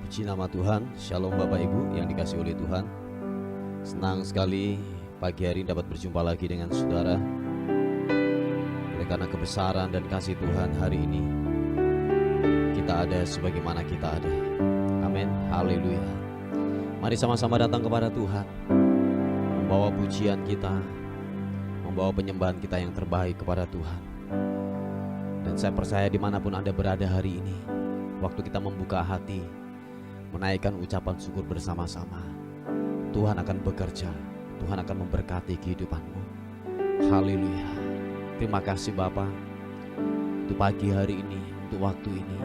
Puji nama Tuhan. Shalom Bapak Ibu yang dikasihi oleh Tuhan. Senang sekali pagi hari dapat berjumpa lagi dengan saudara. Oleh karena kebesaran dan kasih Tuhan hari ini, kita ada sebagaimana kita ada. Amin. Haleluya. Mari sama-sama datang kepada Tuhan, membawa pujian kita, membawa penyembahan kita yang terbaik kepada Tuhan. Dan saya percaya dimanapun Anda berada hari ini, waktu kita membuka hati, menaikkan ucapan syukur bersama-sama, Tuhan akan bekerja, Tuhan akan memberkati kehidupanmu. Haleluya. Terima kasih Bapa untuk pagi hari ini, untuk waktu ini.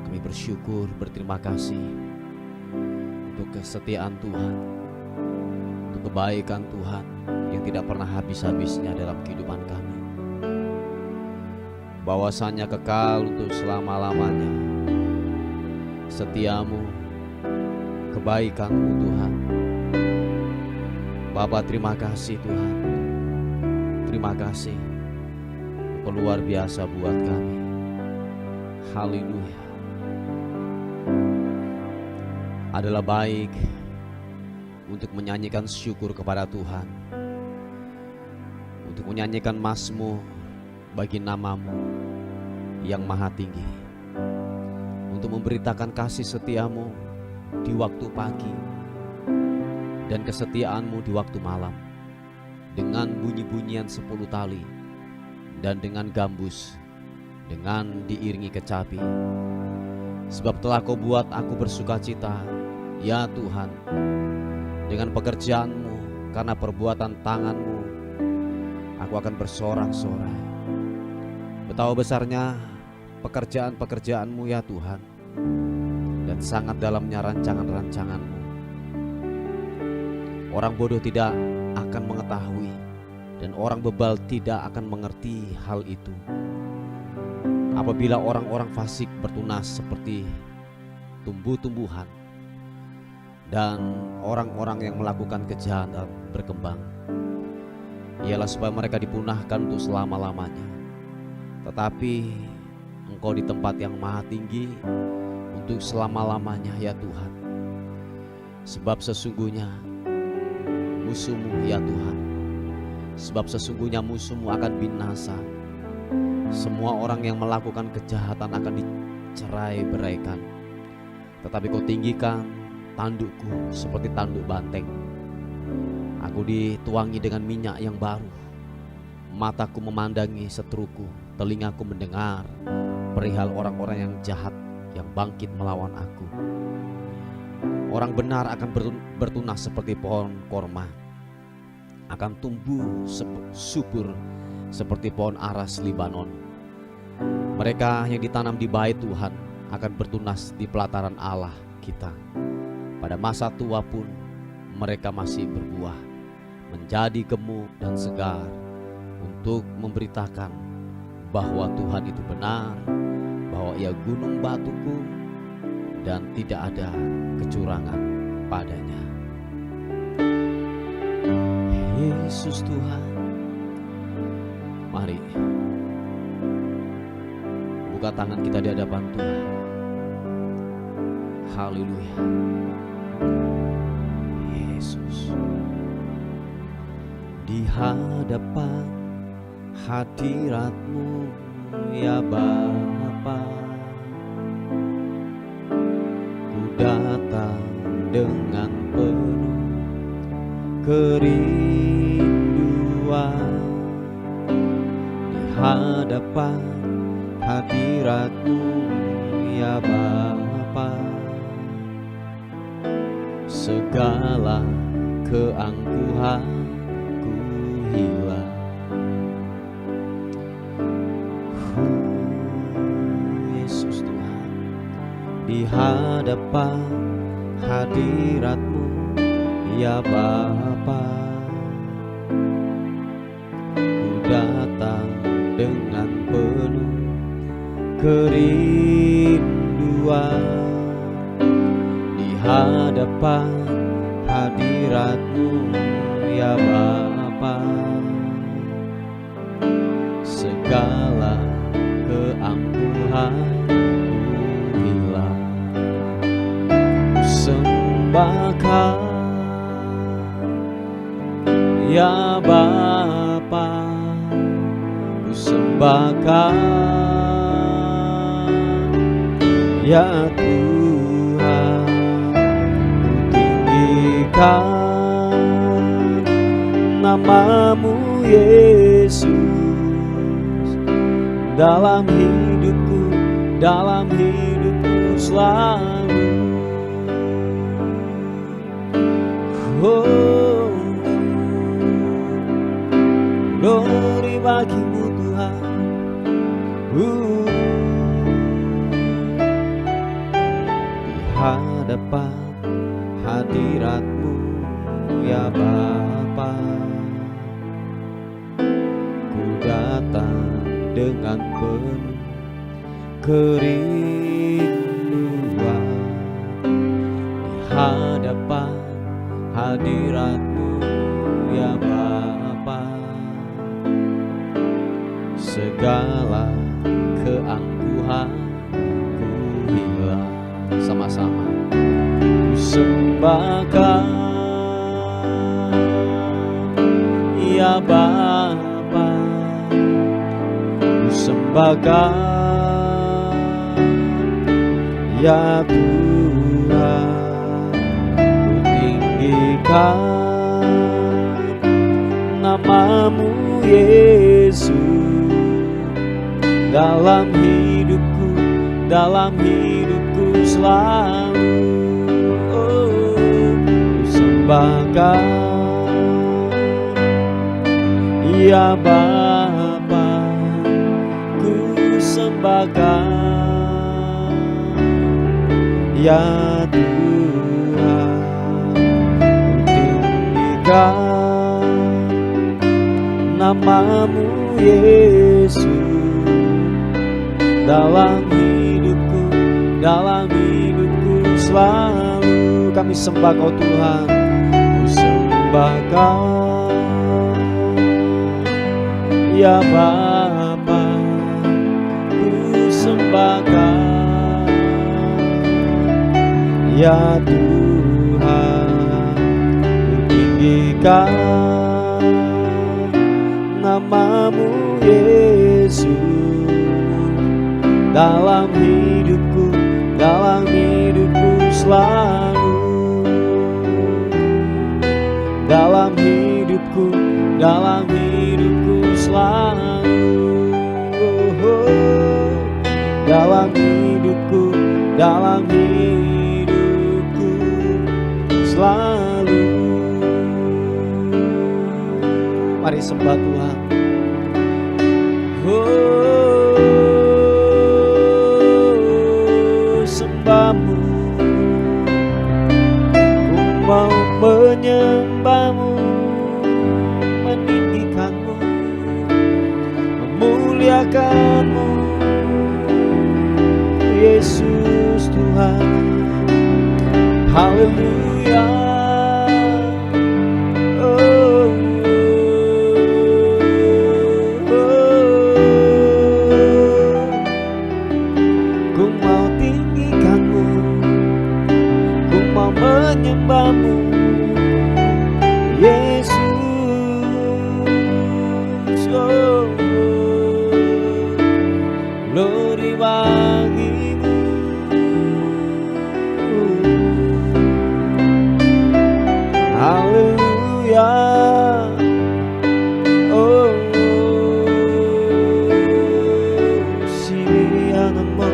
Kami bersyukur, berterima kasih untuk kesetiaan Tuhan, untuk kebaikan Tuhan yang tidak pernah habis-habisnya dalam kehidupan kami, bahwasanya kekal untuk selama-lamanya. Setiamu, kebaikanmu Tuhan. Bapa, terima kasih Tuhan. Terima kasih untuk luar biasa buat kami. Haleluya. Adalah baik untuk menyanyikan syukur kepada Tuhan, untuk menyanyikan mazmur bagi namamu yang maha tinggi, untuk memberitakan kasih setiamu di waktu pagi dan kesetiaanmu di waktu malam, dengan bunyi-bunyian 10 tali dan dengan gambus, dengan diiringi kecapi. Sebab telah kau buat aku bersuka cita, ya Tuhan, dengan pekerjaanmu, karena perbuatan tanganmu aku akan bersorak-sorai. Betapa besarnya pekerjaan-pekerjaanmu ya Tuhan, dan sangat dalamnya rancangan-rancanganmu. Orang bodoh tidak akan mengetahui, dan orang bebal tidak akan mengerti hal itu. Apabila orang-orang fasik bertunas seperti tumbuh-tumbuhan, dan orang-orang yang melakukan kejahatan berkembang, ialah supaya mereka dipunahkan untuk selama-lamanya. Tetapi Engkau di tempat yang maha tinggi untuk selama-lamanya ya Tuhan. Sebab sesungguhnya musuhmu ya Tuhan, sebab sesungguhnya musuhmu akan binasa. Semua orang yang melakukan kejahatan akan dicerai-beraikan. Tetapi kau tinggikan tandukku seperti tanduk banteng. Aku dituangi dengan minyak yang baru. Mataku memandangi seteruku, telingaku mendengar perihal orang-orang yang jahat yang bangkit melawan aku. Orang benar akan bertunas seperti pohon korma, akan tumbuh subur seperti pohon aras Libanon. Mereka yang ditanam di bait Tuhan akan bertunas di pelataran Allah kita. Pada masa tua pun mereka masih berbuah, menjadi gemuk dan segar, untuk memberitakan bahwa Tuhan itu benar, bahwa Ia gunung batuku dan tidak ada kecurangan padanya. Yesus Tuhan, mari buka tangan kita di hadapan Tuhan. Haleluya. Yesus, di hadapan hadirat-Mu ya Bapa, ku datang dengan penuh kerinduan. Di hadapan hadirat-Mu ya Bapa, segala keangkuhanku hilang. Yesus Tuhan, di hadapan hadirat-Mu ya Bapa, ku datang dengan penuh kerinduan. Di hadapan hadirat-Mu ya Bapa, segala keangkuhanku hilang. sembahkan ya Bapa, ku sembahkan ya Tuhan, ku tinggikan nama-Mu Yesus dalam hidupku selalu. Oh, glory bagi-Mu Tuhan. Di hadapan hadirat-Mu ya Bapa, ku datang dengan penuh kerinduan. Di hadapan hadirat-Mu ya Bapa, segala keangkuhan ku hilang. Sama-sama ku sembahkan ya Bapa, ku sembahkan ya Tuhan, ku tinggikan nama-Mu Yesus dalam hidupku selalu. Oh, ku sembahkan ya Bapa, ku sembahkan ya Tuhan, ku tinggikan nama-Mu Yesus dalam hidupku selalu. Kami sembah Kau Tuhan, ku sembahkan ya Bapa, ku sembahkan ya Tuhan, ku tinggikan nama-Mu Yesus dalam hidupku selalu. Dalam hidupku selalu. Oh, dalam hidupku selalu. Mari sembah Tuhan. Oh, sembah-Mu, ku mau menyembah-Mu, meninggikan-Mu, memuliakan-Mu Yesus Tuhan. Haleluya. Oh, ku mau tinggikan-Mu, ku mau menyembah-Mu Yesus. Oh, glory bagi-Mu. Haleluya. Oh, silihan-Mu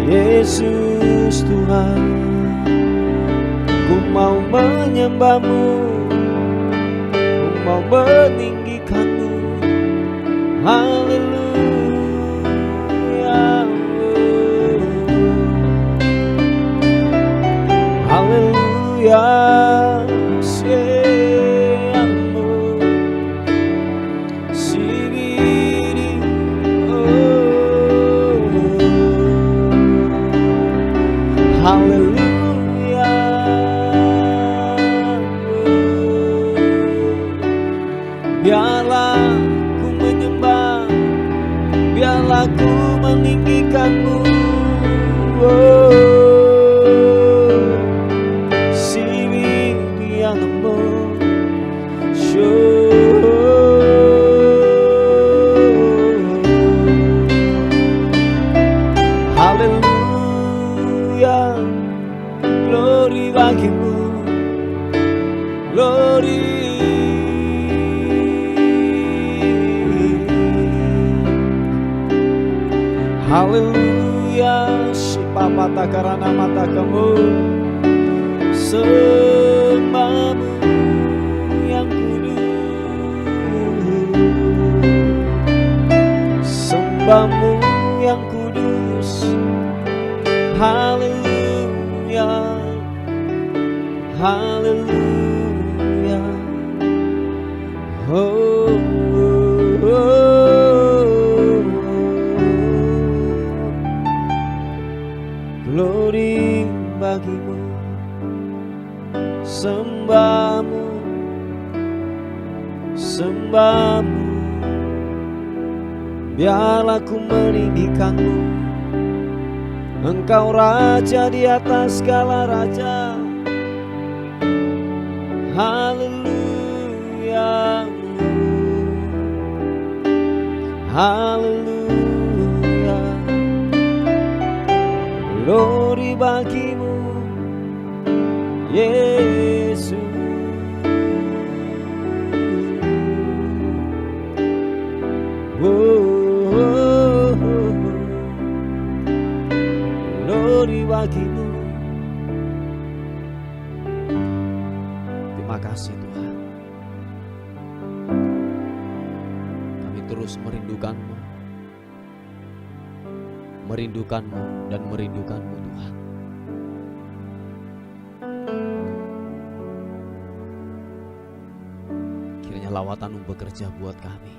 Yesus Tuhan, ku mau menyembah-Mu, ku mau meninggikan-Mu. Haleluya. Haleluya. Siamu sibiri. Oh, haleluya. Biarlah ku menyembah, biarlah ku meninggikan-Mu. Oh, Haleluya, Shipapata karana mata kamu, sembahmu yang kudus, sembahmu yang kudus. Haleluya, haleluya. Oh, oh, oh. Glory bagimu, sembahmu, sembahmu. Biarlah ku meninggikanmu, Engkau Raja di atas segala raja. Haleluya, haleluya. Glory bagimu, Yesus. Oh, oh, oh. Glory bagimu. Terima kasih Tuhan. Kami terus merindukanmu, merindukanmu dan merindukanmu Tuhan. Kiranya lawatanmu bekerja buat kami.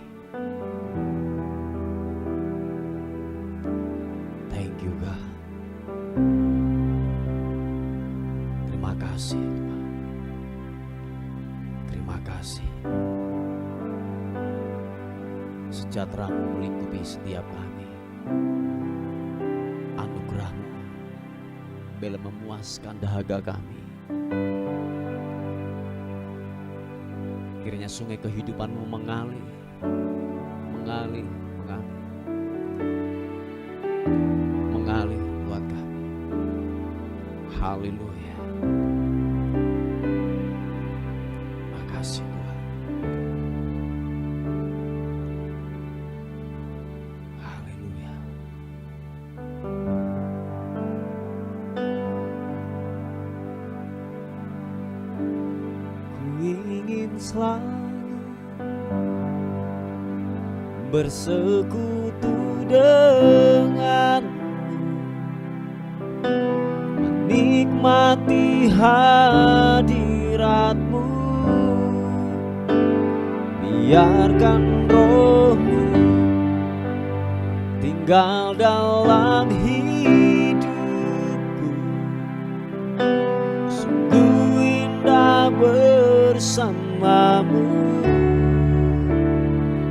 Thank you God. Terima kasih Tuhan. Terima kasih. Sejahtera-Mu melingkupi setiap kami. Anugerah-Mu bela memuaskan dahaga kami. Kiranya sungai kehidupan-Mu mengalir, mengalir, mengalir, mengalir buat kami. Haleluya. Makasih Tuhan. Haleluya. Ku ingin selalu bersekutu denganmu, menikmati hadirat-Mu. Biarkan Roh-Mu tinggal dalam hidupku. Sungguh indah bersama-Mu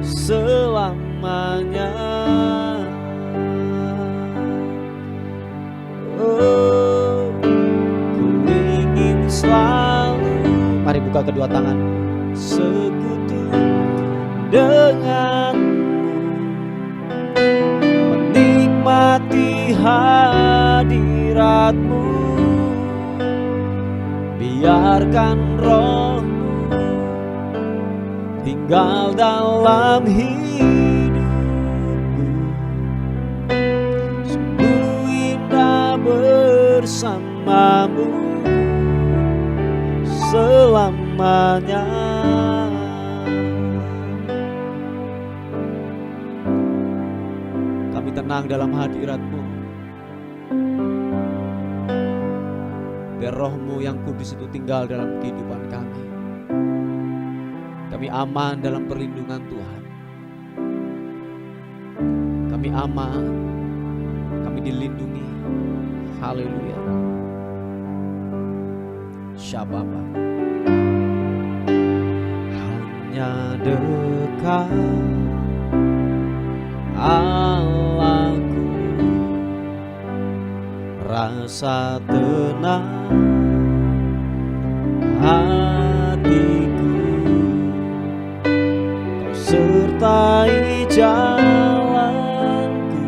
selamanya. Oh, ku ingin selalu, mari buka kedua tangan, sekutu denganmu, menikmati hadirat-Mu. Biarkan Roh-Mu tinggal dalam hidupku. Sungguh indah bersama-Mu selamanya. Kami tenang dalam hadirat-Mu. Biar Roh-Mu yang kudus itu tinggal dalam kehidupan kami. Kami aman dalam perlindungan Tuhan. Kami aman, kami dilindungi. Haleluya. Syababa. Hanya dekat Allahku, rasa tenang hatiku. Kau sertai jalanku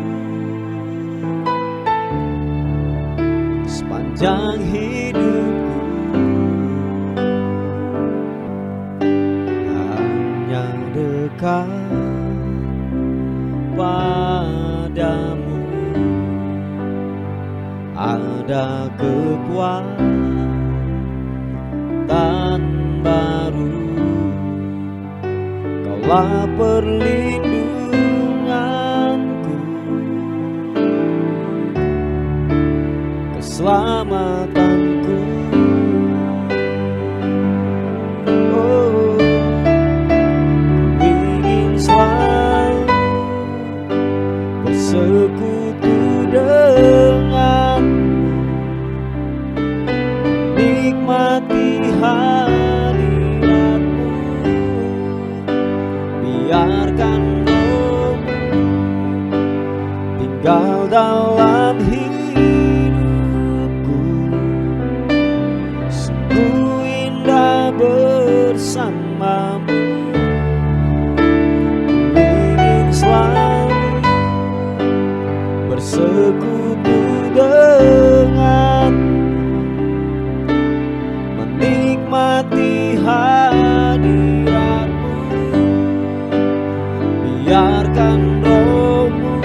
sepanjang hidupku. Hanya dekat padamu, ada kekuatan baru. Kaulah perlindunganku, keselamatanku. Oh, ku ingin selalu bersekutu dengan, nikmati hadiratmu. Biarkan Roh-Mu tinggal dalam hidupku. Sungguh indah bersamamu. Ku ingin selalu bersekutu dengan, menikmati hadiratmu. Biarkan Roh-Mu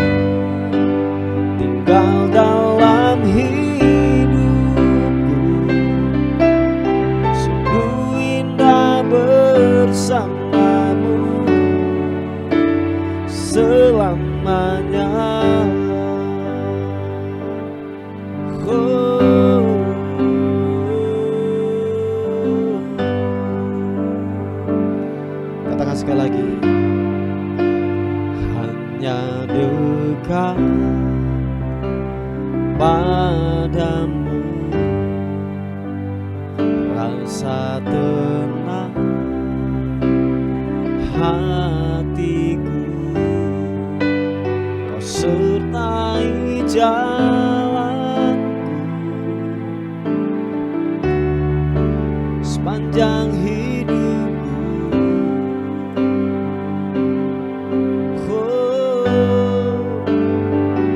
tinggal dalam hidupku. Sungguh indah bersamamu selamanya. Katakan sekali lagi, hanya dekat padamu, rasa tenang hatiku. Kau sertai jalanku sepanjang hidupku.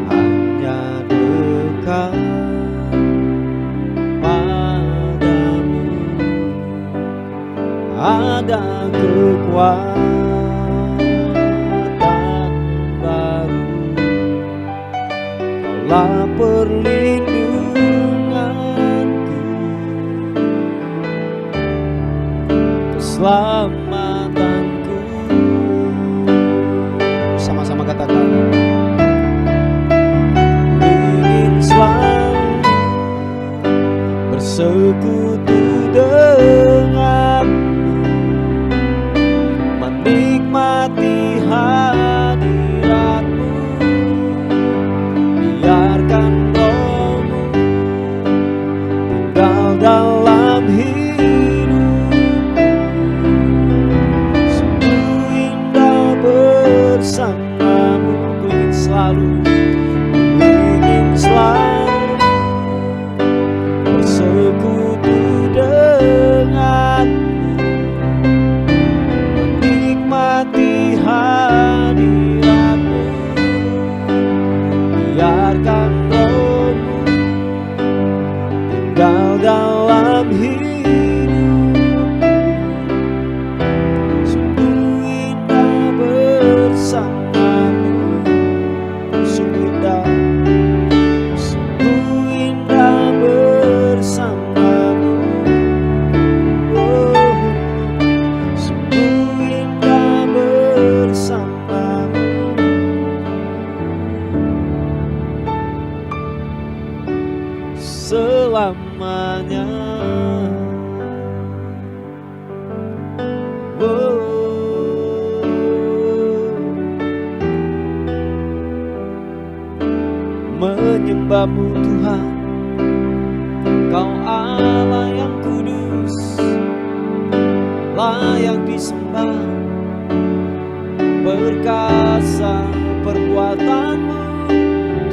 Hanya dekat padamu ada kekuatan baru. Kaulah perlindunganku, keselamatanku. Sama-sama katakan, ingin selalu bersekutu denganmu, menikmati hadiratmu. Biarkan Roh-Mu tinggal dalam hidupku. Sungguh indah bersamamu. Ku ingin selalu, ku ingin selalu bersekutu denganmu, menikmati hadiratmu. Biarkan Roh-Mu tinggal dalam hidupku. Sungguh indah bersamamu. Sungguh indah, sungguh indah bersamamu. Oh, sungguh indah bersamamu selamanya. Oh, menyembah-Mu Tuhan, Kau Allah yang kudus, layak disembah. Perkasa perbuatan-Mu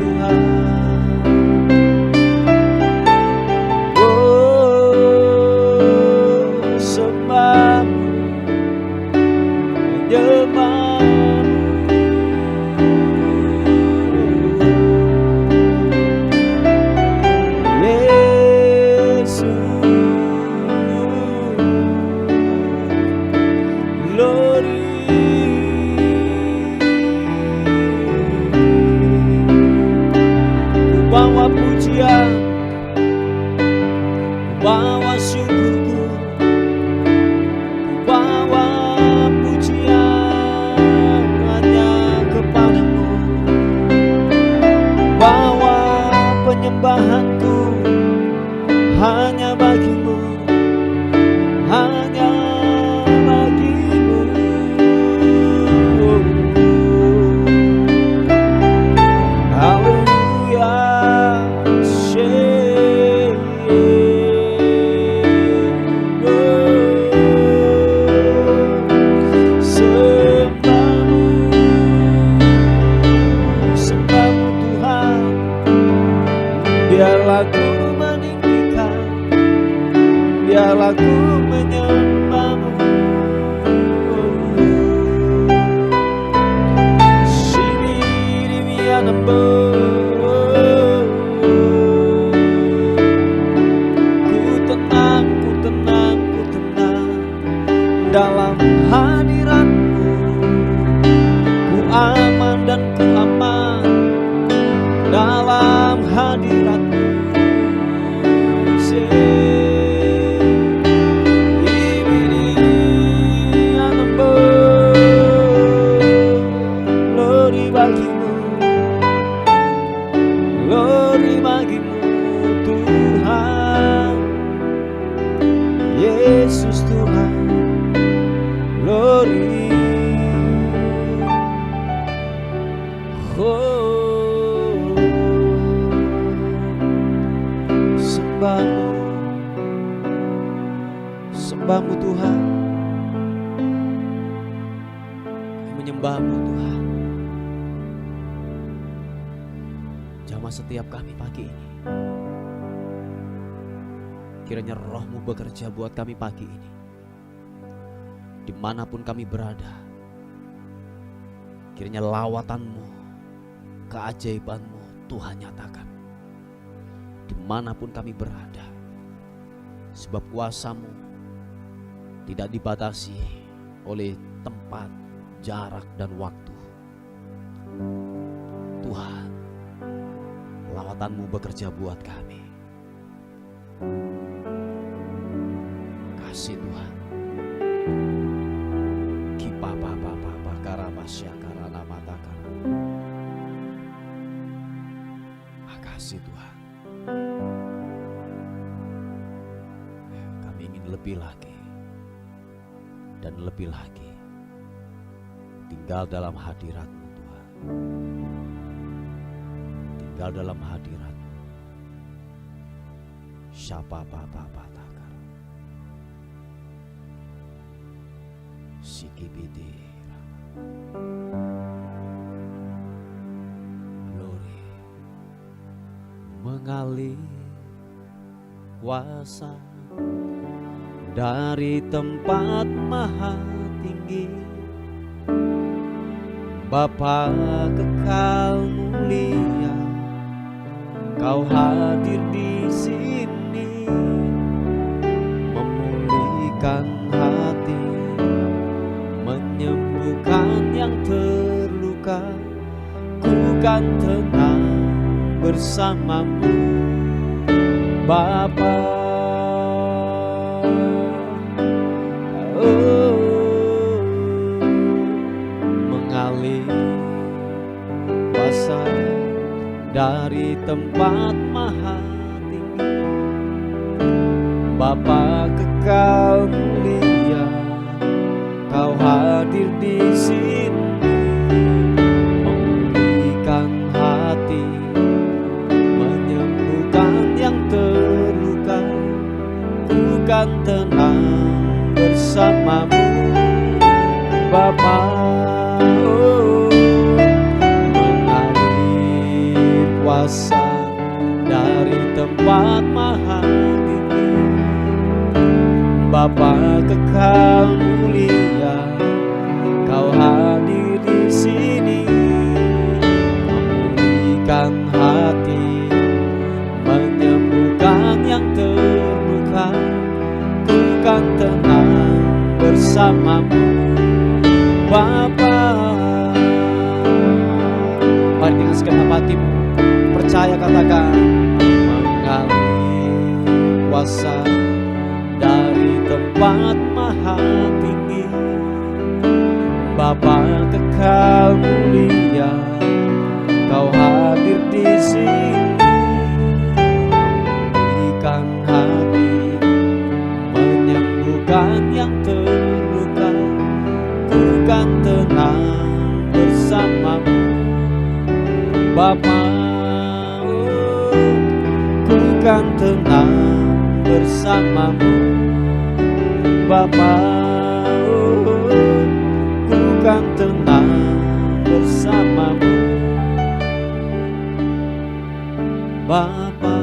Tuhan. penyembahanku hanya bagimu, hanya bagimu. Haleluya, sembahmu Tuhan, biarlah ku meninggikan, biarlah ku menyembahmu. Ku tenang dalam hadiratmu. Ku aman dan ku aman dalam hadiratmu. Glory bagimu, glory bagimu Tuhan, Yesus Tuhan, glory. Oh, sembahmu, sembahmu Tuhan, menyembahmu Tuhan. Jamah setiap kami pagi ini, kiranya Roh-Mu bekerja buat kami pagi ini, dimanapun kami berada. Kiranya lawatan-Mu, keajaiban-Mu Tuhan nyatakan dimanapun kami berada, sebab kuasa-Mu tidak dibatasi oleh tempat, jarak, dan waktu. Tuhan, lawatan-Mu bekerja buat kami. Kasih Tuhan. Makasih Tuhan. Kami ingin lebih lagi dan lebih lagi tinggal dalam hadirat-Mu Tuhan. Tinggal dalam hadirat-Mu. Syapa takar. Sikibidi. Glory mengalir kuasa dari tempat maha tinggi. Bapa kekal mulia, Kau hadir di sini, memulihkan hati, menyembuhkan yang terluka. Ku kan tenang bersamamu, Bapa. Oh, mengalir kuasa dari tempat maha tinggi. Bapa kekal mulia, Kau hadir di sini, memulihkan hati, menyembuhkan yang terluka. Ku kan tenang bersamamu, Bapa. Oh, mengalir kuasa dari tempat maha tinggi. Bapa kekal mulia, Kau hadir di sini, memulihkan hati, menyembuhkan yang terluka. Ku kan tenang bersamamu, Bapa. Mari dengan segenap hatimu percaya, katakan, mengalir kuasa dari tempat maha tinggi. Bapa kekal mulia, Kau hadir di sini, bersamamu Bapa, ku kan tenang bersamamu Bapa, ku kan tenang bersamamu Bapa.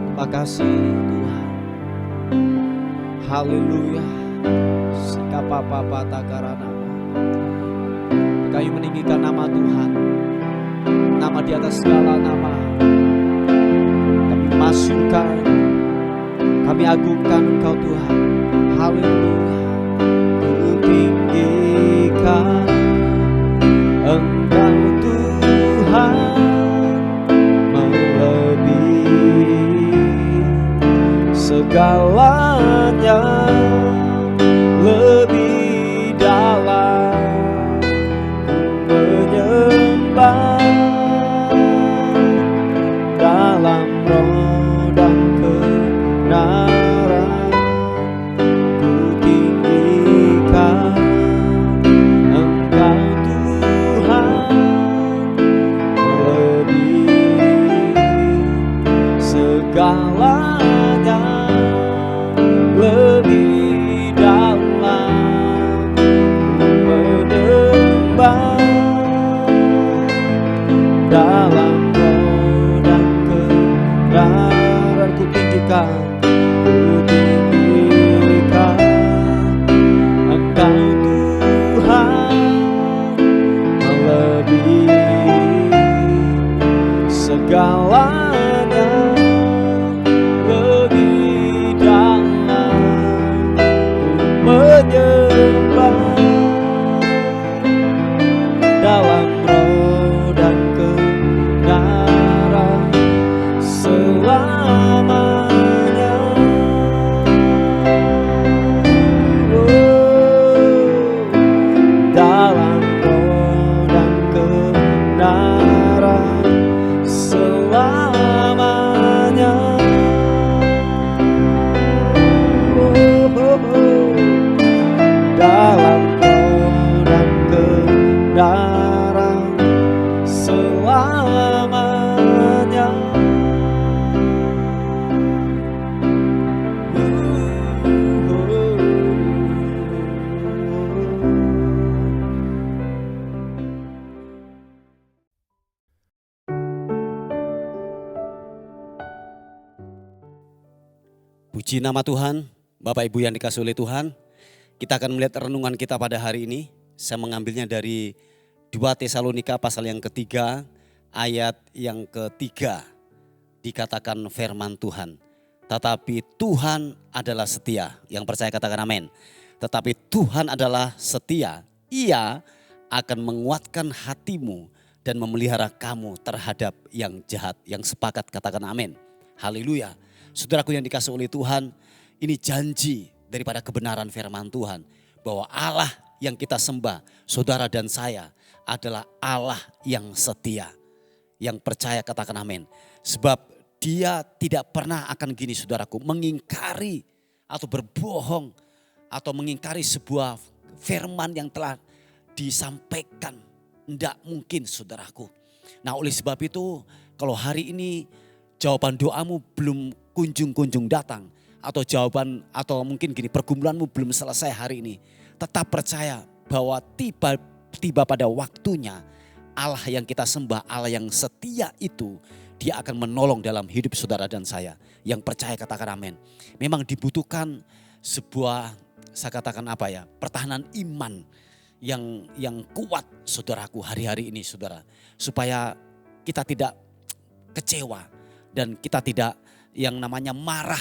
Terima kasih Tuhan. Haleluya. Sikapapa takarana. Kami meninggikan nama Tuhan, nama di atas segala nama. Kami masukkan, kami agungkan Engkau Tuhan. Haleluya. Ku tinggikan Engkau Tuhan, segalanya, lebih dalam menyembah dalam roh dan kebenaran. Ku tinggikan Engkau Tuhan, lebih segalanya, lebih dalam menyembah dalam roh dan kebenaran. Ku tinggikan Engkau Tuhan, melebihi segalanya, lebih dalam menyembah dalam roh dan kebenaran selamanya. Dalam roh dan kebenaran selamanya. Dalam roh dan kebenaran selamanya. Puji nama Tuhan. Bapak Ibu yang dikasihi oleh Tuhan, kita akan melihat renungan kita pada hari ini. Saya mengambilnya dari 2 Tesalonika pasal yang ketiga, ayat yang ketiga. Dikatakan firman Tuhan, tetapi Tuhan adalah setia. Yang percaya katakan amin. Tetapi Tuhan adalah setia. Ia akan menguatkan hatimu dan memelihara kamu terhadap yang jahat. Yang sepakat katakan amin. Haleluya. Saudaraku yang dikasihi oleh Tuhan, ini janji daripada kebenaran firman Tuhan. Bahwa Allah yang kita sembah, saudara dan saya, adalah Allah yang setia. Yang percaya katakan amin. Sebab Dia tidak pernah akan gini saudaraku, mengingkari atau berbohong atau mengingkari sebuah firman yang telah disampaikan. Tidak mungkin saudaraku. Nah oleh sebab itu, kalau hari ini jawaban doamu belum kunjung-kunjung datang, atau jawaban atau mungkin gini pergumulanmu belum selesai hari ini, tetap percaya bahwa tiba pada waktunya Allah yang kita sembah, Allah yang setia itu, Dia akan menolong dalam hidup saudara dan saya. Yang percaya katakan amin. Memang dibutuhkan sebuah, saya katakan apa ya, pertahanan iman yang kuat saudaraku hari-hari ini saudara. Supaya kita tidak kecewa dan kita tidak yang namanya marah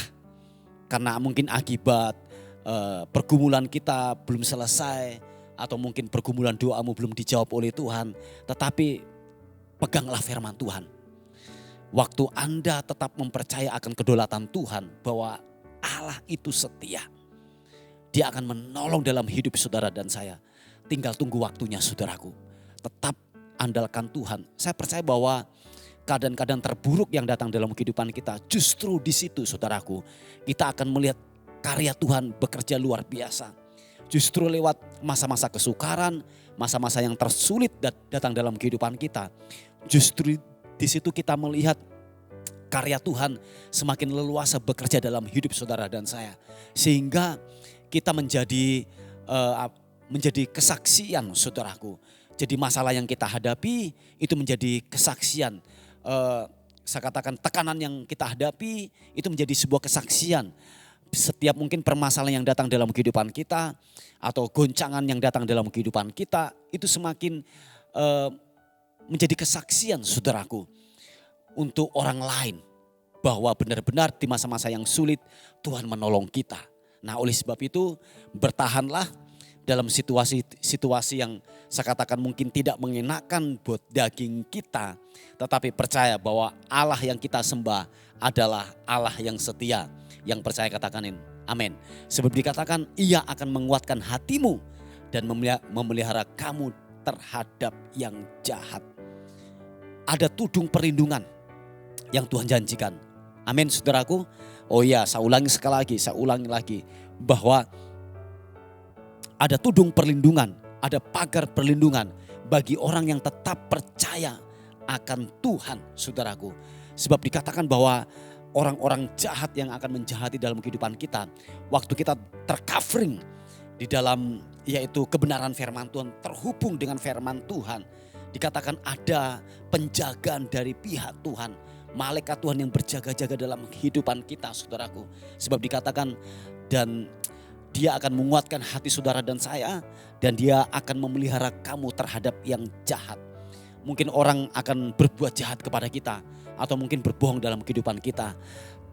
karena mungkin akibat pergumulan kita belum selesai atau mungkin pergumulan doamu belum dijawab oleh Tuhan. Tetapi peganglah firman Tuhan. Waktu Anda tetap mempercaya akan kedaulatan Tuhan bahwa Allah itu setia. Dia akan menolong dalam hidup saudara dan saya. Tinggal tunggu waktunya saudaraku. Tetap andalkan Tuhan. Saya percaya bahwa keadaan-keadaan terburuk yang datang dalam kehidupan kita, justru di situ saudaraku, kita akan melihat karya Tuhan bekerja luar biasa. Justru lewat masa-masa kesukaran, masa-masa yang tersulit datang dalam kehidupan kita. Justru di situ kita melihat karya Tuhan semakin leluasa bekerja dalam hidup saudara dan saya. Sehingga kita menjadi kesaksian saudaraku. Jadi masalah yang kita hadapi itu menjadi kesaksian. Saya katakan tekanan yang kita hadapi itu menjadi sebuah kesaksian. Setiap mungkin permasalahan yang datang dalam kehidupan kita atau goncangan yang datang dalam kehidupan kita itu semakin menjadi kesaksian saudaraku untuk orang lain bahwa benar-benar di masa-masa yang sulit Tuhan menolong kita. Nah, oleh sebab itu bertahanlah dalam situasi yang saya katakan mungkin tidak mengenakan buat daging kita, tetapi percaya bahwa Allah yang kita sembah adalah Allah yang setia. Yang percaya katakan amin. Sebab dikatakan ia akan menguatkan hatimu dan memelihara kamu terhadap yang jahat. Ada tudung perlindungan yang Tuhan janjikan. Amin saudaraku. Oh iya, saya ulangi lagi bahwa ada tudung perlindungan, ada pagar perlindungan bagi orang yang tetap percaya akan Tuhan saudaraku. Sebab dikatakan bahwa orang-orang jahat yang akan menjahati dalam kehidupan kita, waktu kita tercovering di dalam yaitu kebenaran firman Tuhan, terhubung dengan firman Tuhan, dikatakan ada penjagaan dari pihak Tuhan, malaikat Tuhan yang berjaga-jaga dalam kehidupan kita saudaraku. Sebab dikatakan dan dia akan menguatkan hati saudara dan saya, dan dia akan memelihara kamu terhadap yang jahat. Mungkin orang akan berbuat jahat kepada kita atau mungkin berbohong dalam kehidupan kita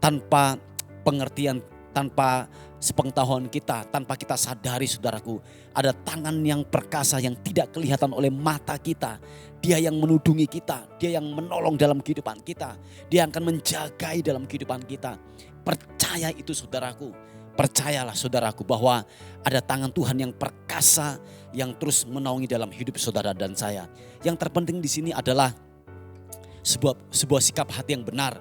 tanpa pengertian, tanpa sepengetahuan kita, tanpa kita sadari saudaraku. Ada tangan yang perkasa yang tidak kelihatan oleh mata kita. Dia yang menudungi kita, dia yang menolong dalam kehidupan kita. Dia akan menjagai dalam kehidupan kita. Percaya itu saudaraku. Percayalah saudaraku bahwa ada tangan Tuhan yang perkasa yang terus menaungi dalam hidup saudara dan saya. Yang terpenting di sini adalah sebuah sikap hati yang benar,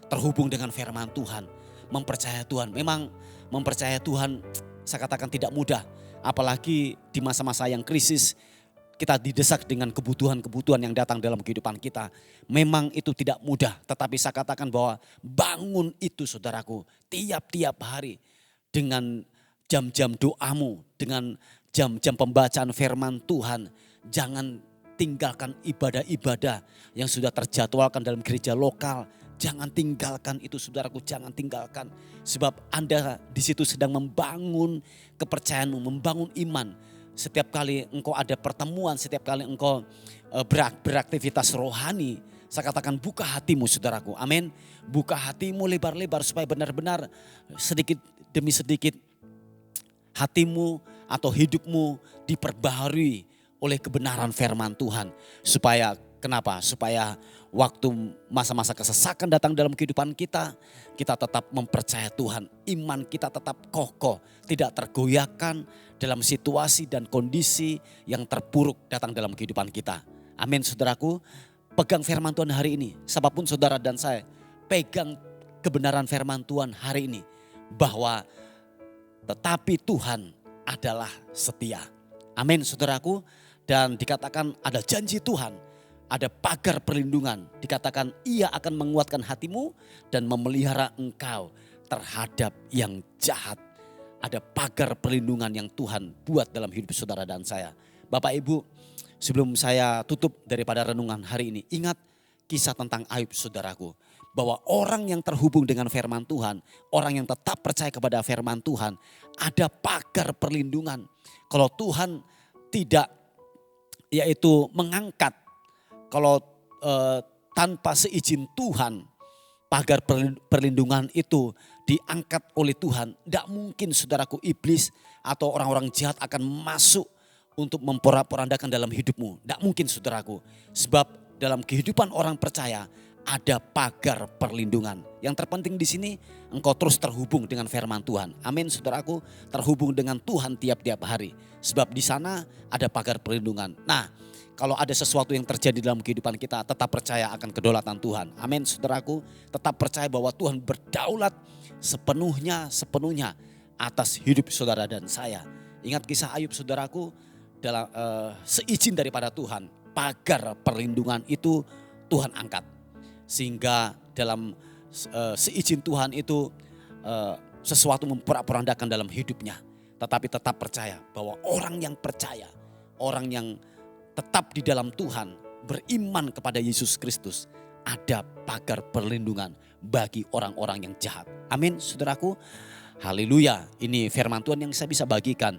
terhubung dengan firman Tuhan, mempercayai Tuhan. Memang mempercayai Tuhan saya katakan tidak mudah, apalagi di masa-masa yang krisis kita didesak dengan kebutuhan-kebutuhan yang datang dalam kehidupan kita. Memang itu tidak mudah, tetapi saya katakan bahwa bangun itu saudaraku tiap-tiap hari dengan jam-jam doamu, dengan jam-jam pembacaan firman Tuhan. Jangan tinggalkan ibadah-ibadah yang sudah terjadwalkan dalam gereja lokal. Jangan tinggalkan itu saudaraku, jangan tinggalkan. Sebab Anda di situ sedang membangun kepercayaanmu, membangun iman. Setiap kali engkau ada pertemuan, setiap kali engkau beraktivitas rohani, saya katakan buka hatimu saudaraku, amin. Buka hatimu lebar-lebar supaya benar-benar sedikit demi sedikit hatimu atau hidupmu diperbaharui oleh kebenaran firman Tuhan. Supaya kenapa? Supaya waktu masa-masa kesesakan datang dalam kehidupan kita, kita tetap mempercayai Tuhan. Iman kita tetap kokoh, tidak tergoyahkan dalam situasi dan kondisi yang terpuruk datang dalam kehidupan kita. Amin saudaraku. Pegang firman Tuhan hari ini. Siapapun saudara dan saya, pegang kebenaran firman Tuhan hari ini. Bahwa tetapi Tuhan adalah setia. Amin saudaraku. Dan dikatakan ada janji Tuhan, ada pagar perlindungan. Dikatakan ia akan menguatkan hatimu dan memelihara engkau terhadap yang jahat. Ada pagar perlindungan yang Tuhan buat dalam hidup saudara dan saya. Bapak Ibu, sebelum saya tutup daripada renungan hari ini, ingat kisah tentang Ayub saudaraku. Bahwa orang yang terhubung dengan firman Tuhan, orang yang tetap percaya kepada firman Tuhan, ada pagar perlindungan. Kalau Tuhan tidak yaitu mengangkat, kalau tanpa seizin Tuhan, pagar perlindungan itu diangkat oleh Tuhan. Tidak mungkin saudaraku iblis atau orang-orang jahat akan masuk untuk memporak-porandakan dalam hidupmu. Tidak mungkin saudaraku. Sebab dalam kehidupan orang percaya ada pagar perlindungan. Yang terpenting di sini engkau terus terhubung dengan firman Tuhan. Amin saudaraku, terhubung dengan Tuhan tiap-tiap hari. Sebab di sana ada pagar perlindungan. Nah, kalau ada sesuatu yang terjadi dalam kehidupan kita, tetap percaya akan kedaulatan Tuhan. Amin saudaraku, tetap percaya bahwa Tuhan berdaulat sepenuhnya atas hidup saudara dan saya. Ingat kisah Ayub saudaraku, dalam seizin daripada Tuhan, pagar perlindungan itu Tuhan angkat. Sehingga dalam seizin Tuhan itu sesuatu memporak-porandakan dalam hidupnya. Tetapi tetap percaya bahwa orang yang percaya, orang yang tetap di dalam Tuhan, beriman kepada Yesus Kristus, ada pagar perlindungan bagi orang-orang yang jahat. Amin saudaraku. Haleluya. Ini firman Tuhan yang saya bisa bagikan.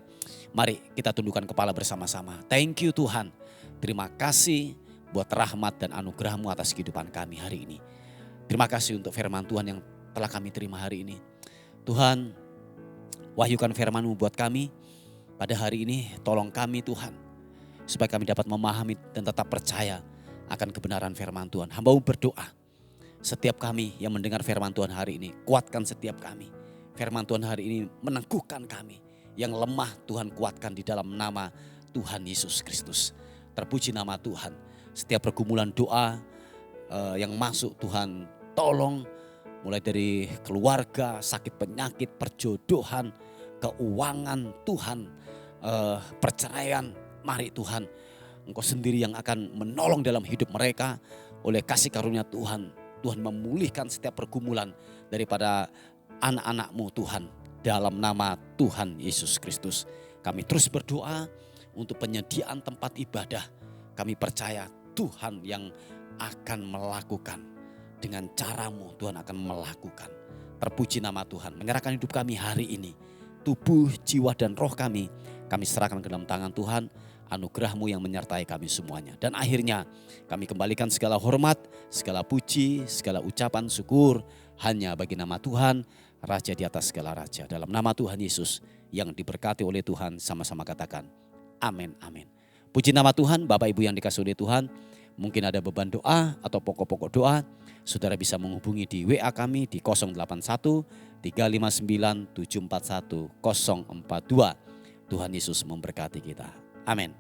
Mari kita tundukkan kepala bersama-sama. Thank you Tuhan. Terima kasih buat rahmat dan anugerah-Mu atas kehidupan kami hari ini. Terima kasih untuk firman Tuhan yang telah kami terima hari ini. Tuhan, wahyukan firman-Mu buat kami pada hari ini. Tolong kami Tuhan, supaya kami dapat memahami dan tetap percaya akan kebenaran firman Tuhan. Hamba-Mu berdoa, setiap kami yang mendengar firman Tuhan hari ini, kuatkan setiap kami. Firman Tuhan hari ini meneguhkan kami. Yang lemah Tuhan kuatkan di dalam nama Tuhan Yesus Kristus. Terpuji nama Tuhan. Setiap pergumulan doa yang masuk Tuhan tolong. Mulai dari keluarga, sakit penyakit, perjodohan, keuangan Tuhan, perceraian. Mari Tuhan, Engkau sendiri yang akan menolong dalam hidup mereka. Oleh kasih karunia Tuhan, Tuhan memulihkan setiap pergumulan daripada anak-anak-Mu Tuhan. Dalam nama Tuhan Yesus Kristus. Kami terus berdoa untuk penyediaan tempat ibadah. Kami percaya Tuhan yang akan melakukan. Dengan cara-Mu Tuhan akan melakukan. Terpuji nama Tuhan. Menyerahkan hidup kami hari ini. Tubuh, jiwa dan roh kami serahkan ke dalam tangan Tuhan. Anugerah-Mu yang menyertai kami semuanya. Dan akhirnya kami kembalikan segala hormat, segala puji, segala ucapan syukur hanya bagi nama Tuhan, Raja di atas segala raja. Dalam nama Tuhan Yesus yang diberkati oleh Tuhan, sama-sama katakan amin, amin. Puji nama Tuhan. Bapak Ibu yang dikasihi oleh Tuhan, mungkin ada beban doa atau pokok-pokok doa, saudara bisa menghubungi di WA kami di 081 359 741 042. Tuhan Yesus memberkati kita. Amin.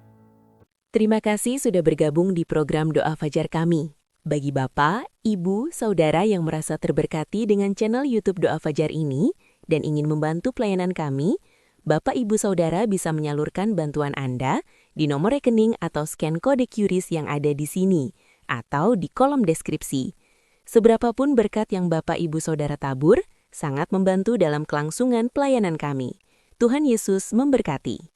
Terima kasih sudah bergabung di program Doa Fajar kami. Bagi Bapak, Ibu, Saudara yang merasa terberkati dengan channel YouTube Doa Fajar ini dan ingin membantu pelayanan kami, Bapak Ibu Saudara bisa menyalurkan bantuan Anda di nomor rekening atau scan kode QRIS yang ada di sini atau di kolom deskripsi. Seberapapun berkat yang Bapak Ibu Saudara tabur, sangat membantu dalam kelangsungan pelayanan kami. Tuhan Yesus memberkati.